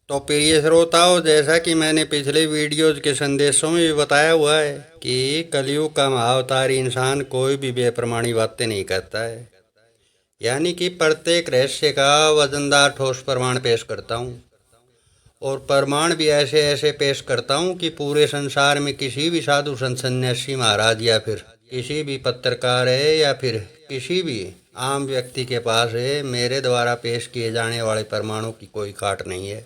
तो प्रिय श्रोताओं, जैसा कि मैंने पिछले वीडियोज के संदेशों में भी बताया हुआ है कि कलयुग का महाअवतारी इंसान कोई भी बेप्रमाणी बातें नहीं करता है। यानी कि प्रत्येक रहस्य का वजनदार ठोस प्रमाण पेश करता हूँ, और प्रमाण भी ऐसे ऐसे पेश करता हूँ कि पूरे संसार में किसी भी साधु संत सन्यासी महाराज या फिर किसी भी पत्रकार है या फिर किसी भी आम व्यक्ति के पास है मेरे द्वारा पेश किए जाने वाले प्रमाणों की कोई काट नहीं है।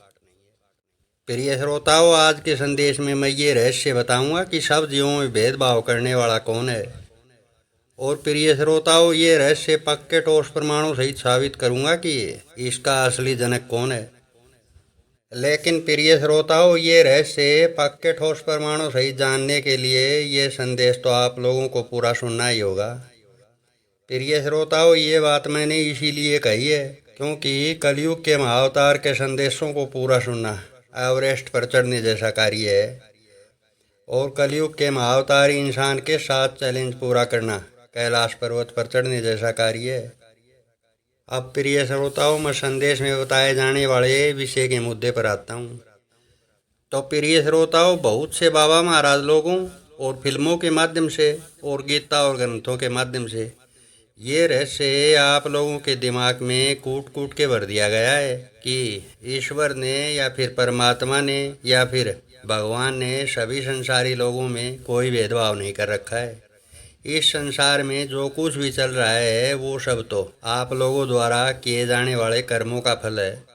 प्रिय श्रोताओं, आज के संदेश में मैं ये रहस्य बताऊंगा कि सब जीवों में भेदभाव करने वाला कौन है। और प्रिय श्रोताओं, ये रहस्य पक्के ठोस प्रमाणों सहित साबित करूंगा कि इसका असली जनक कौन है। लेकिन प्रिय श्रोताओं, ये रहस्य पक्के ठोस प्रमाणों सहित जानने के लिए ये संदेश तो आप लोगों को पूरा सुनना ही होगा। प्रिय श्रोताओं, ये बात मैंने इसीलिए कही है क्योंकि कलयुग के महाअवतार के संदेशों को पूरा सुनना एवरेस्ट पर चढ़ने जैसा कार्य है, और कलयुग के महाअवतारी इंसान के 7 चैलेंज पूरा करना कैलाश पर्वत पर चढ़ने जैसा कार्य है। अब प्रिय श्रोताओं, मैं संदेश में बताए जाने वाले विषय के मुद्दे पर आता हूँ। तो प्रिय श्रोताओं, बहुत से बाबा महाराज लोगों और फिल्मों के माध्यम से और गीता और ग्रंथों के माध्यम से ये रहस्य आप लोगों के दिमाग में कूट कूट के भर दिया गया है कि ईश्वर ने या फिर परमात्मा ने या फिर भगवान ने सभी संसारी लोगों में कोई भेदभाव नहीं कर रखा है। इस संसार में जो कुछ भी चल रहा है वो सब तो आप लोगों द्वारा किए जाने वाले कर्मों का फल है।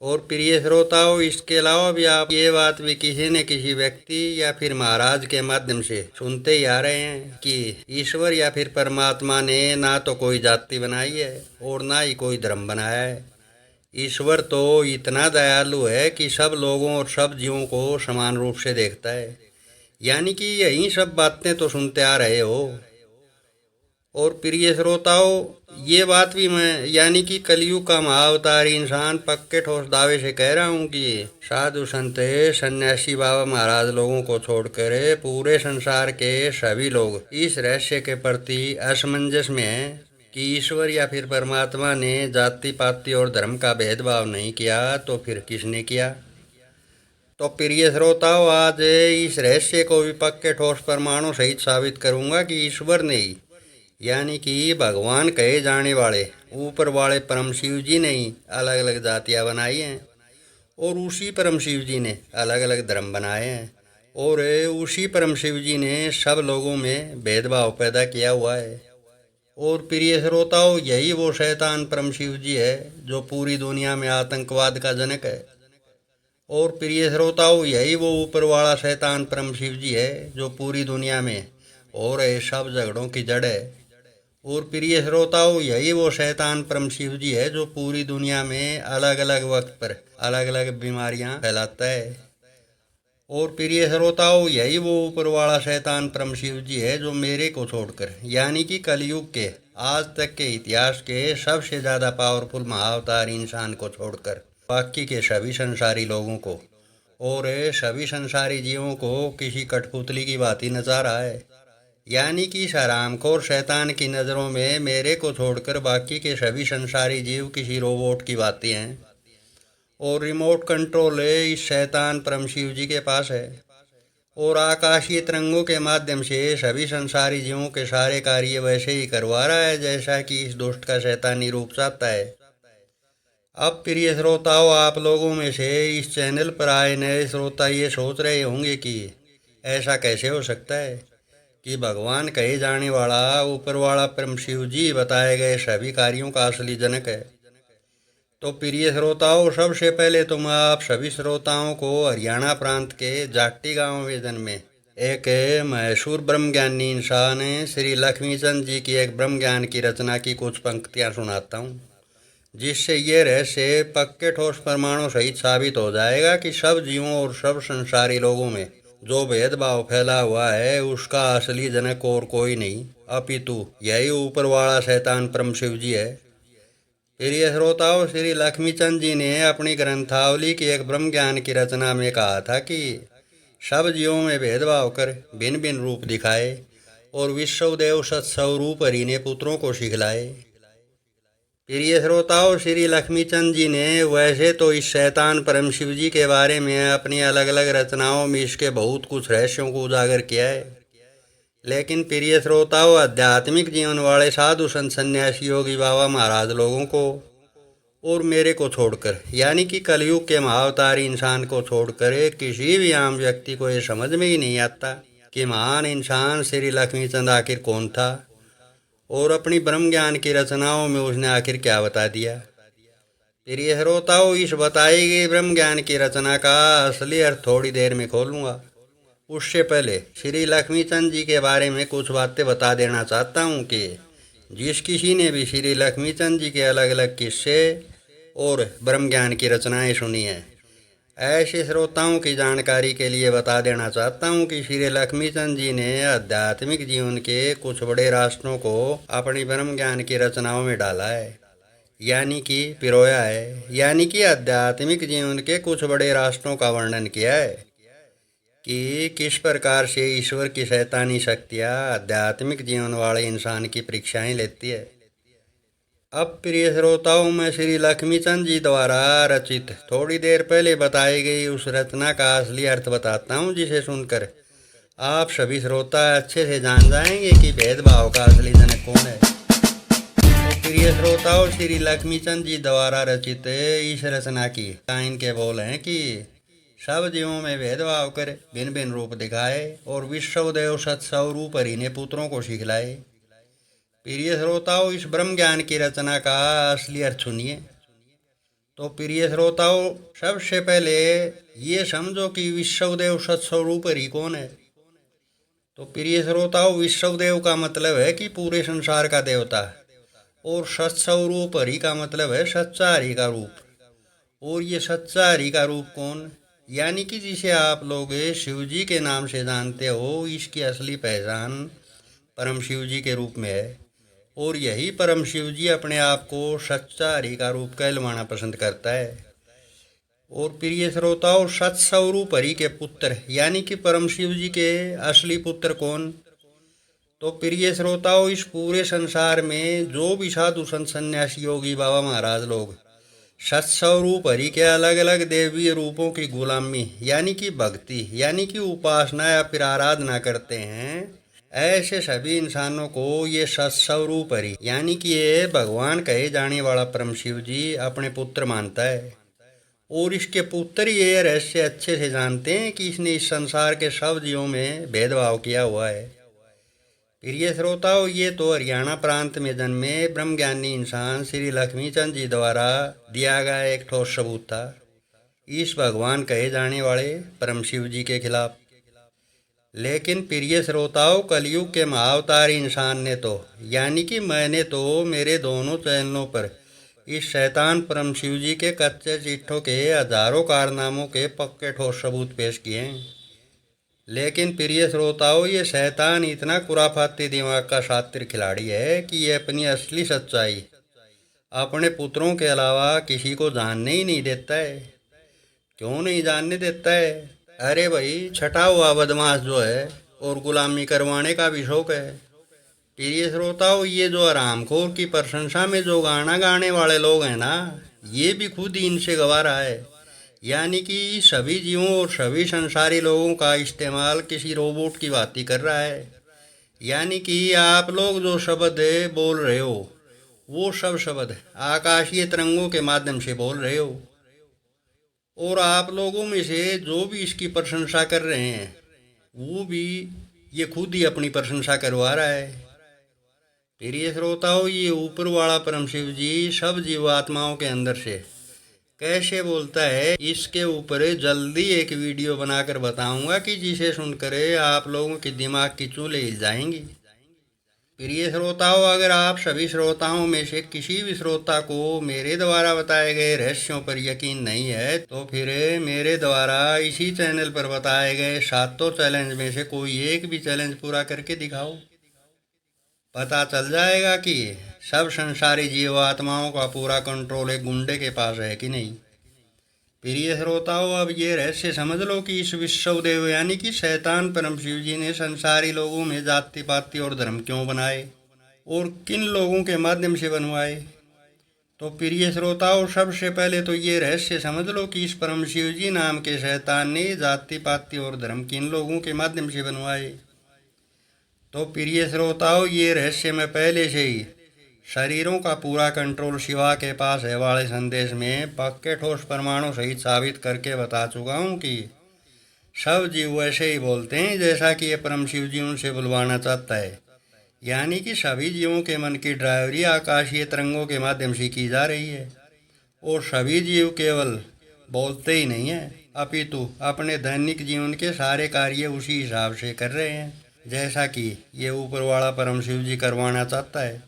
और प्रिय श्रोताओं, इसके अलावा भी आप ये बात भी किसी न किसी व्यक्ति या फिर महाराज के माध्यम से सुनते ही आ रहे हैं कि ईश्वर या फिर परमात्मा ने ना तो कोई जाति बनाई है और ना ही कोई धर्म बनाया है। ईश्वर तो इतना दयालु है कि सब लोगों और सब जीवों को समान रूप से देखता है। यानी कि यही सब बातें तो सुनते आ रहे हो। और प्रिय श्रोताओं, ये बात भी मैं यानी कि कलयुग का महाअवतारी इंसान पक्के ठोस दावे से कह रहा हूँ कि साधु संत सन्यासी बाबा महाराज लोगों को छोड़कर पूरे संसार के सभी लोग इस रहस्य के प्रति असमंजस में हैं कि ईश्वर या फिर परमात्मा ने जाति पाति और धर्म का भेदभाव नहीं किया तो फिर किसने किया। तो प्रिय श्रोताओं, आज इस रहस्य को भी पक्के ठोस प्रमाणों सहित साबित करूंगा कि ईश्वर ने ही यानी कि भगवान कहे जाने वाले ऊपर वाले परम शिव जी ने ही अलग अलग जातियाँ बनाई हैं, और उसी परम शिव जी ने अलग अलग धर्म बनाए हैं, और उसी परम शिव जी ने सब लोगों में भेदभाव पैदा किया हुआ है। और प्रिय श्रोताओं, यही वो शैतान परम शिव जी है जो पूरी दुनिया में आतंकवाद का जनक है। और प्रिय श्रोताओं, यही वो ऊपर वाला शैतान परम शिव जी है जो पूरी दुनिया में हो रहे सब झगड़ों की जड़ है। और प्रिय श्रोताओं, यही वो शैतान परम शिव जी है जो पूरी दुनिया में अलग अलग वक्त पर अलग अलग बीमारियां फैलाता है। और प्रिय श्रोताओं, यही वो ऊपर वाला शैतान परम शिव जी है जो मेरे को छोड़कर यानी कि कलयुग के आज तक के इतिहास के सबसे ज़्यादा पावरफुल महाअवतार इंसान को छोड़कर बाकी के सभी संसारी लोगों को और सभी संसारी जीवों को किसी कठपुतली की भांति नचा रहा है। यानी कि इस हरामखोर शैतान की नज़रों में मेरे को छोड़कर बाकी के सभी संसारी जीव किसी रोबोट की बातें हैं, और रिमोट कंट्रोल इस शैतान परम शिव जी के पास है, और आकाशीय तरंगों के माध्यम से सभी संसारी जीवों के सारे कार्य वैसे ही करवा रहा है जैसा कि इस दुष्ट का शैतानी रूप चाहता है। अब प्रिय श्रोताओं, आप लोगों में से इस चैनल पर आए नए श्रोता ये सोच रहे होंगे कि ऐसा कैसे हो सकता है कि भगवान कहे जाने वाला ऊपर वाला परम शिव जी बताए गए सभी कार्यों का असली जनक है। तो प्रिय श्रोताओं, सबसे पहले तो मैं आप सभी श्रोताओं को हरियाणा प्रांत के जाट्टी गांव वेदन में एक मशहूर ब्रह्म ज्ञानी इंसान श्री लक्ष्मीचंद जी की एक ब्रह्म ज्ञान की रचना की कुछ पंक्तियां सुनाता हूँ, जिससे ये रहस्य पक्के ठोस प्रमाणों सहित साबित हो जाएगा कि सब जीवों और सब संसारी लोगों में जो भेदभाव फैला हुआ है उसका असली जनक और कोई नहीं अपितु यही ऊपर वाला शैतान परम शिव जी है। प्रिय श्रोताओं, श्री लक्ष्मीचंद जी ने अपनी ग्रंथावली की एक ब्रह्म ज्ञान की रचना में कहा था कि सब जीवों में भेदभाव कर भिन्न भिन्न रूप दिखाए और विश्वदेव सत्स्वरूप हरि ने पुत्रों को सिखलाए। प्रिय श्रोताओं, श्री लक्ष्मीचंद जी ने वैसे तो इस शैतान परम शिव जी के बारे में अपनी अलग अलग रचनाओं में इसके बहुत कुछ रहस्यों को उजागर किया है, लेकिन प्रिय श्रोताओं, आध्यात्मिक जीवन वाले साधु संत सन्यासी योगी बाबा महाराज लोगों को और मेरे को छोड़कर, यानी कि कलयुग के महाअवतारी इंसान को छोड़कर किसी भी आम व्यक्ति को ये समझ में ही नहीं आता कि महान इंसान श्री लक्ष्मीचंद आखिर कौन था और अपनी ब्रह्म ज्ञान की रचनाओं में उसने आखिर क्या बता दिया। प्रिय श्रोताओं, इस बताई गई ब्रह्म ज्ञान की रचना का असली अर्थ थोड़ी देर में खोलूँगा। उससे पहले श्री लक्ष्मीचंद जी के बारे में कुछ बातें बता देना चाहता हूँ कि जिस किसी ने भी श्री लक्ष्मीचंद जी के अलग अलग किस्से और ब्रह्म ज्ञान की रचनाएं सुनी हैं, ऐसे श्रोताओं की जानकारी के लिए बता देना चाहता हूँ कि श्री लक्ष्मीचंद जी ने आध्यात्मिक जीवन के कुछ बड़े रास्तों को अपनी ब्रह्म ज्ञान की रचनाओं में डाला है, यानी कि पिरोया है, यानी कि आध्यात्मिक जीवन के कुछ बड़े रास्तों का वर्णन किया है कि किस प्रकार से ईश्वर की शैतानी शक्तियाँ आध्यात्मिक जीवन वाले इंसान की परीक्षाएं लेती है। अब प्रिय श्रोताओं, मैं श्री लक्ष्मीचंद जी द्वारा रचित थोड़ी देर पहले बताई गई उस रचना का असली अर्थ बताता हूँ, जिसे सुनकर आप सभी श्रोता अच्छे से जान जाएंगे कि भेदभाव का असली जनक कौन है। तो प्रिय श्रोताओं, श्री लक्ष्मीचंद जी द्वारा रचित इस रचना की लाइन के बोल हैं कि सब जीवों में भेदभाव कर भिन्न भिन्न रूप दिखाए और विश्वदेव सत्स्वरूप हरि ने पुत्रों को सिखलाए। प्रिय श्रोताओं, इस ब्रह्म ज्ञान की रचना का असली अर्थ सुनिए। तो प्रिय श्रोताओं, सबसे पहले ये समझो कि विश्वदेव सत्स्वरूप हरि कौन है। तो प्रिय श्रोताओं, विश्वदेव का मतलब है कि पूरे संसार का देवता, और सत्स्वरूप हरि का मतलब है सच्चा हरि का रूप। और ये सच्चा हरि का रूप कौन, यानी कि जिसे आप लोग शिव जी के नाम से जानते हो, इसकी असली पहचान परम शिव जी के रूप में है, और यही परम शिव जी अपने आप को सच्चा हरि का रूप कहलवाना पसंद करता है। और प्रिय श्रोताओं, सत्स्वरूप हरि के पुत्र यानी कि परम शिव जी के असली पुत्र कौन। तो प्रिय श्रोताओं, इस पूरे संसार में जो भी साधु संत सन्यासी योगी बाबा महाराज लोग सत्स्वरूप हरि के अलग अलग देवीय रूपों की गुलामी यानी कि भक्ति यानी कि उपासना या फिर आराधना करते हैं, ऐसे सभी इंसानों को ये सत्स्वरूप हरि यानी कि ये भगवान कहे जाने वाला परम शिव जी अपने पुत्र मानता है। और इसके पुत्र ये रहस्य अच्छे से जानते हैं कि इसने इस संसार के सब जीवों में भेदभाव किया हुआ है। प्रिय श्रोताओं, ये तो हरियाणा प्रांत में जन्मे ब्रह्मज्ञानी इंसान श्री लक्ष्मीचंद जी द्वारा दिया गया एक ठोस सबूत था इस भगवान कहे जाने वाले परम शिव जी के खिलाफ। लेकिन प्रिय श्रोताओं, कलयुग के महाअवतारी इंसान ने तो यानी कि मैंने तो मेरे दोनों चैनलों पर इस शैतान परम शिव जी के कच्चे चिट्ठों के हजारों कारनामों के पक्के ठोस सबूत पेश किए हैं। लेकिन प्रिय श्रोताओं, ये शैतान इतना खुराफाती दिमाग का शातिर खिलाड़ी है कि ये अपनी असली सच्चाई अपने पुत्रों के अलावा किसी को जानने ही नहीं देता है। क्यों नहीं जानने देता है? अरे भाई, छठा हुआ बदमाश जो है और गुलामी करवाने का भी शौक है। प्रिय श्रोताओं, ये जो आरामखोर की प्रशंसा में जो गाना गाने वाले लोग हैं ना, ये भी खुद ही इनसे गवा रहा है, यानी कि सभी जीवों और सभी संसारी लोगों का इस्तेमाल किसी रोबोट की भांति कर रहा है। यानी कि आप लोग जो शब्द बोल रहे हो वो सब शब्द आकाशीय तरंगों के माध्यम से बोल रहे हो, और आप लोगों में से जो भी इसकी प्रशंसा कर रहे हैं वो भी ये खुद ही अपनी प्रशंसा करवा रहा है। प्रिय श्रोताओं, ये ऊपर वाला परम शिव जी सब जीवात्माओं के अंदर से कैसे बोलता है, इसके ऊपर जल्दी एक वीडियो बनाकर बताऊंगा कि जिसे सुनकर आप लोगों के दिमाग की चूल्हे हिल जाएंगी। प्रिय श्रोताओं, अगर आप सभी श्रोताओं में से किसी भी श्रोता को मेरे द्वारा बताए गए रहस्यों पर यकीन नहीं है, तो फिर मेरे द्वारा इसी चैनल पर बताए गए 7 चैलेंज में से कोई एक भी चैलेंज पूरा करके दिखाओ। पता चल जाएगा कि सब संसारी जीवात्माओं का पूरा कंट्रोल एक गुंडे के पास है कि नहीं। प्रिय श्रोताओं, अब ये रहस्य समझ लो कि इस विश्वदेव यानी कि शैतान परम शिव जी ने संसारी लोगों में जाति पाति और धर्म क्यों बनाए और किन लोगों के माध्यम से बनवाए। तो प्रिय श्रोताओं, सबसे पहले तो ये रहस्य समझ लो कि इस परम शिव जी नाम के शैतान ने जाति पाति और धर्म किन लोगों के माध्यम से बनवाए। तो प्रिय श्रोताओं, ये रहस्य मैं पहले से ही शरीरों का पूरा कंट्रोल शिवा के पास है वाले संदेश में पक्के ठोस प्रमाणों सहित साबित करके बता चुका हूँ कि सब जीव वैसे ही बोलते हैं जैसा कि ये परम शिव जी उनसे बुलवाना चाहता है। यानी कि सभी जीवों के मन की ड्राइवरी आकाशीय तरंगों के माध्यम से की जा रही है और सभी जीव केवल बोलते ही नहीं है, अपितु अपने दैनिक जीवन के सारे कार्य उसी हिसाब से कर रहे हैं जैसा कि ये ऊपर वाला परम शिव जी करवाना चाहता है।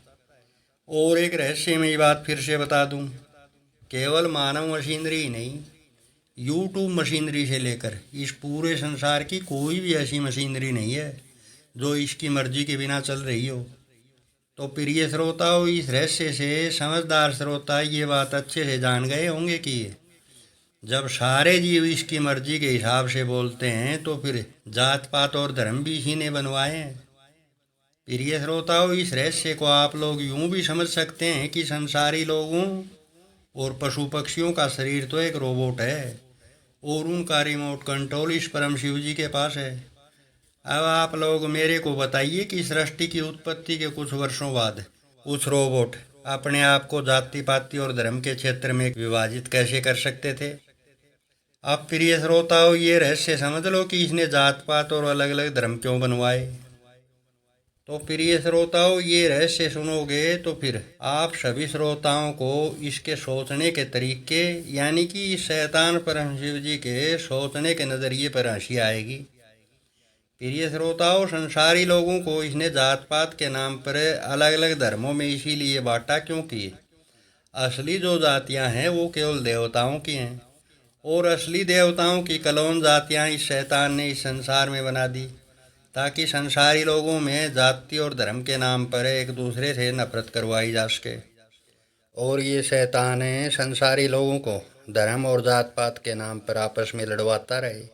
और एक रहस्यमयी बात फिर से बता दूं, केवल मानव मशीनरी ही नहीं, यूट्यूब मशीनरी से लेकर इस पूरे संसार की कोई भी ऐसी मशीनरी नहीं है जो इसकी मर्जी के बिना चल रही हो। तो प्रिय श्रोताओं, इस रहस्य से समझदार श्रोता ये बात अच्छे से जान गए होंगे कि जब सारे जीव इसकी मर्जी के हिसाब से बोलते हैं तो फिर जात पात और धर्म भी इसी ने बनवाए हैं। प्रिय श्रोताओं, इस रहस्य को आप लोग यूं भी समझ सकते हैं कि संसारी लोगों और पशु पक्षियों का शरीर तो एक रोबोट है और उनका रिमोट कंट्रोल इस परम शिव जी के पास है। अब आप लोग मेरे को बताइए कि सृष्टि की उत्पत्ति के कुछ वर्षों बाद कुछ रोबोट अपने आप को जाति पाति और धर्म के क्षेत्र में विभाजित कैसे कर सकते थे। अब प्रिय श्रोताओं, ये रहस्य समझ लो कि इसने जात पात और अलग अलग धर्म क्यों बनवाए। तो प्रिय श्रोताओं, ये रहस्य सुनोगे तो फिर आप सभी श्रोताओं को इसके सोचने के तरीके यानी कि शैतान परम शिव जी के सोचने के नज़रिए पर हंसी आएगी। प्रिय श्रोताओं, संसारी लोगों को इसने जात पात के नाम पर अलग अलग धर्मों में इसीलिए बांटा क्योंकि असली जो जातियां हैं वो केवल देवताओं की हैं और असली देवताओं की कलोन जातियां इस शैतान ने इस संसार में बना दी ताकि संसारी लोगों में जाति और धर्म के नाम पर एक दूसरे से नफरत करवाई जा सके। और ये शैतान है संसारी लोगों को धर्म और जात पात के नाम पर आपस में लड़वाता रहे।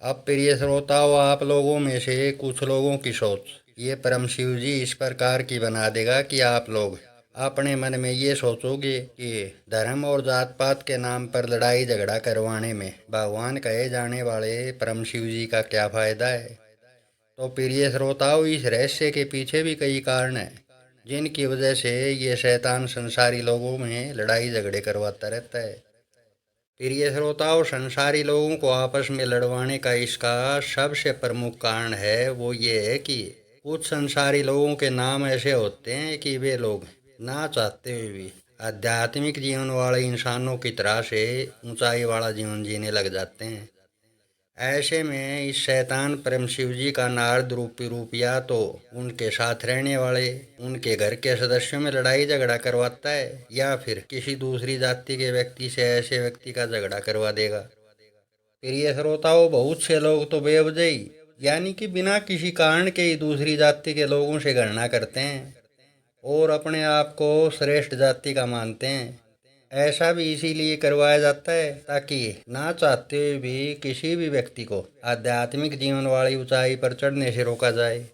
अब प्रिय श्रोताओं, आप लोगों में से कुछ लोगों की सोच ये परम शिव जी इस प्रकार की बना देगा कि आप लोग अपने मन में ये सोचोगे कि धर्म और जात पात के नाम पर लड़ाई झगड़ा करवाने में भगवान कहे जाने वाले परम शिव जी का क्या फायदा है। तो प्रिय श्रोताओं, इस रहस्य के पीछे भी कई कारण हैं जिनकी वजह से ये शैतान संसारी लोगों में लड़ाई झगड़े करवाता रहता है। प्रिय श्रोताओं, संसारी लोगों को आपस में लड़वाने का इसका सबसे प्रमुख कारण है वो ये है कि कुछ संसारी लोगों के नाम ऐसे होते हैं कि वे लोग ना चाहते हुए भी आध्यात्मिक जीवन वाले इंसानों की तरह से ऊंचाई वाला जीवन जीने लग जाते हैं। ऐसे में इस शैतान परम शिव जी का नारद रूपी रूप या तो उनके साथ रहने वाले उनके घर के सदस्यों में लड़ाई झगड़ा करवाता है या फिर किसी दूसरी जाति के व्यक्ति से ऐसे व्यक्ति का झगड़ा करवा देगा। प्रिय श्रोताओं, बहुत से लोग तो बेवजही यानी कि बिना किसी कारण के ही दूसरी जाति के लोगों से घृणा करते हैं और अपने आप को श्रेष्ठ जाति का मानते हैं। ऐसा भी इसीलिए करवाया जाता है ताकि ना चाहते हुए भी किसी भी व्यक्ति को आध्यात्मिक जीवन वाली ऊंचाई पर चढ़ने से रोका जाए।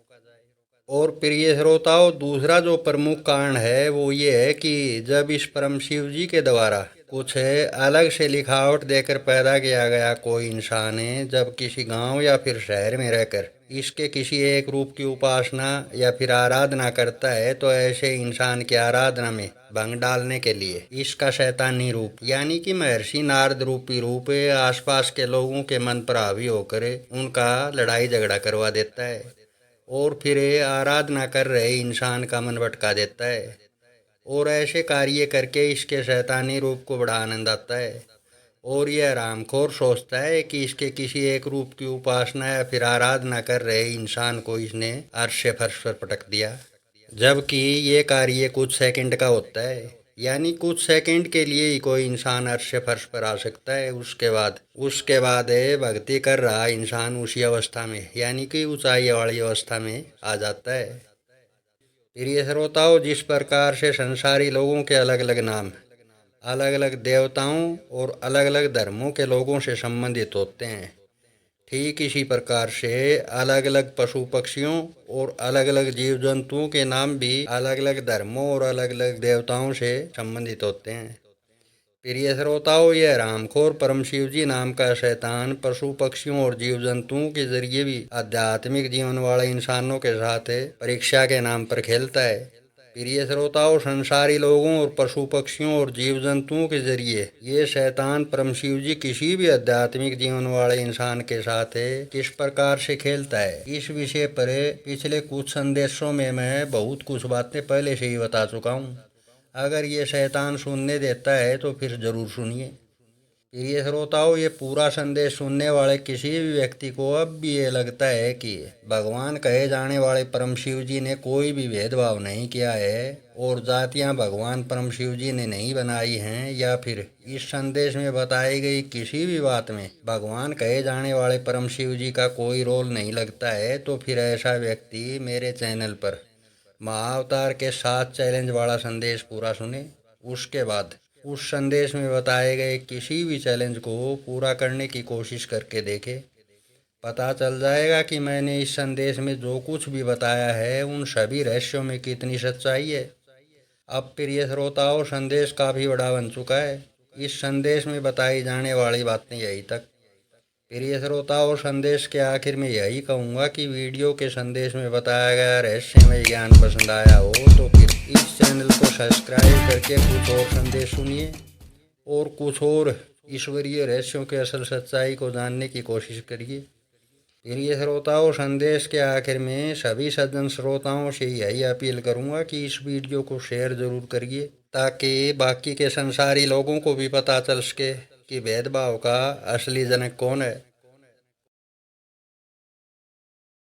और प्रिय श्रोताओं, दूसरा जो प्रमुख कारण है वो ये है कि जब इस परम शिव जी के द्वारा कुछ अलग से लिखावट देकर पैदा किया गया कोई इंसान है, जब किसी गांव या फिर शहर में रहकर इसके किसी एक रूप की उपासना या फिर आराधना करता है तो ऐसे इंसान की आराधना में भंग डालने के लिए इसका शैतानी रूप यानी कि महर्षि नारद रूपी रूप आसपास के लोगों के मन पर हावी होकर उनका लड़ाई झगड़ा करवा देता है और फिर आराधना कर रहे इंसान का मन भटका देता है और ऐसे कार्य करके इसके शैतानी रूप को बड़ा आनंद आता है और यह रामखोर सोचता है कि इसके किसी एक रूप की उपासना या फिर आराधना कर रहे इंसान को इसने अर्श से फर्श पर पटक दिया, जबकि ये कार्य कुछ सेकंड का होता है। यानी कुछ सेकंड के लिए ही कोई इंसान अर्श से फर्श पर आ सकता है। उसके बाद भक्ति कर रहा इंसान उसी अवस्था में यानी कि ऊंचाई वाली अवस्था में आ जाता है। प्रिय श्रोताओं, जिस प्रकार से संसारी लोगों के अलग अलग नाम अलग अलग देवताओं और अलग अलग धर्मों के लोगों से संबंधित होते हैं, ठीक इसी प्रकार से अलग अलग पशु पक्षियों और अलग अलग जीव जंतुओं के नाम भी अलग अलग धर्मों और अलग अलग देवताओं से संबंधित होते हैं। प्रिय श्रोताओं, यह रामखोर परम शिव जी नाम का शैतान पशु पक्षियों और जीव जंतुओं के जरिए भी आध्यात्मिक जीवन वाले इंसानों के साथ परीक्षा के नाम पर खेलता है। प्रिय श्रोताओं, संसारी लोगों और पशु पक्षियों और जीव जंतुओं के जरिए ये शैतान परम शिव जी किसी भी आध्यात्मिक जीवन वाले इंसान के साथ किस प्रकार से खेलता है, इस विषय पर पिछले कुछ संदेशों में मैं बहुत कुछ बातें पहले से ही बता चुका हूँ। अगर ये शैतान सुनने देता है तो फिर जरूर सुनिए। प्रिय श्रोताओं, ये पूरा संदेश सुनने वाले किसी भी व्यक्ति को अब भी ये लगता है कि भगवान कहे जाने वाले परम शिव जी ने कोई भी भेदभाव नहीं किया है और जातियां भगवान परम शिव जी ने नहीं बनाई हैं, या फिर इस संदेश में बताई गई किसी भी बात में भगवान कहे जाने वाले परम शिव जी का कोई रोल नहीं लगता है, तो फिर ऐसा व्यक्ति मेरे चैनल पर महाअवतार के 7 चैलेंज वाला संदेश पूरा सुने। उसके बाद उस संदेश में बताए गए किसी भी चैलेंज को पूरा करने की कोशिश करके देखे। पता चल जाएगा कि मैंने इस संदेश में जो कुछ भी बताया है उन सभी रहस्यों में कितनी सच्चाई है। अब प्रिय श्रोताओं, संदेश काफ़ी बड़ा बन चुका है। इस संदेश में बताई जाने वाली बातें यही तक। प्रिय श्रोताओं, संदेश के आखिर में यही कहूँगा कि वीडियो के संदेश में बताया गया रहस्यमय ज्ञान पसंद आया हो तो फिर इस चैनल को सब्सक्राइब करके कुछ और संदेश सुनिए और कुछ और ईश्वरीय रहस्यों के असल सच्चाई को जानने की कोशिश करिए। प्रिय श्रोताओं, संदेश के आखिर में सभी सज्जन श्रोताओं से यही अपील करूँगा कि इस वीडियो को शेयर ज़रूर करिए ताकि बाकी के संसारी लोगों को भी पता चल सके कि भेदभाव का असली जनक कौन है।